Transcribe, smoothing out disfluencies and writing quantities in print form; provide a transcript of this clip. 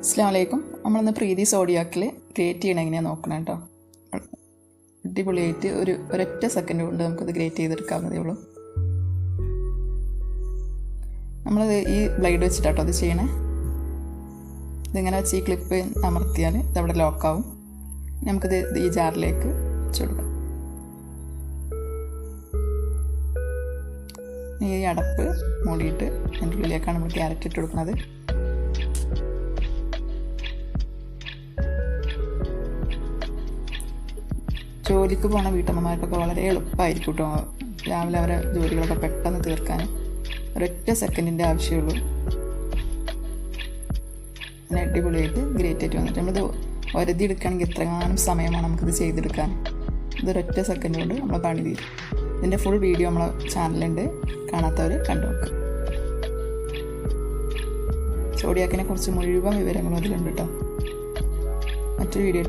അസ്സലാമു അലൈക്കും. നമ്മളിന്ന് പ്രീതി സോഡിയാക്കിൽ ഗ്രേറ്റ് ചെയ്യണം എങ്ങനെയാണ് നോക്കണം കേട്ടോ. അടിപൊളിയായിട്ട് ഒരൊറ്റ സെക്കൻഡ് കൊണ്ട് നമുക്കത് ഗ്രേറ്റ് ചെയ്തെടുക്കാവുന്നതേ ഉള്ളൂ. നമ്മളത് ഈ ബ്ലേഡ് വെച്ചിട്ടാട്ടോ അത് ചെയ്യണേ. ഇതിങ്ങനെ വെച്ച് ഈ ക്ലിപ്പ് അമർത്തിയാൽ ഇതവിടെ ലോക്കാവും. നമുക്കിത് ഈ ജാറിലേക്ക് വെച്ച് കൊടുക്കാം. ഈ അടപ്പ് മൂടിയിട്ട് അതിൻ്റെ ഉള്ളിലേക്കാണ് നമ്മൾ ക്യാരറ്റ് ഇട്ട് കൊടുക്കുന്നത്. ജോലിക്ക് പോകുന്ന വീട്ടമ്മമാർക്കൊക്കെ വളരെ എളുപ്പമായിരിക്കും കേട്ടോ. രാവിലെ അവരെ ജോലികളൊക്കെ പെട്ടെന്ന് തീർക്കാൻ ഒരൊറ്റ സെക്കൻഡിൻ്റെ ആവശ്യമുള്ളൂ. അങ്ങനെ അടിപൊളിയായിട്ട് ഗ്രേറ്റ് ആയിട്ട് വന്നിട്ട് നമ്മളിത് ഒരതി എടുക്കുകയാണെങ്കിൽ എത്രകാലം സമയമാണ് നമുക്കിത് ചെയ്തെടുക്കാൻ. ഇതൊരൊറ്റ സെക്കൻഡ് കൊണ്ട് നമ്മളെ പണി തീരും. ഇതിൻ്റെ ഫുൾ വീഡിയോ നമ്മളെ ചാനലുണ്ട്, കാണാത്തവർ കണ്ടു നോക്കുക. സോഡിയാക്കിനെ കുറിച്ച് മുഴുവൻ വിവരങ്ങളും അതിലുണ്ട് കേട്ടോ. മറ്റൊരു വീഡിയോ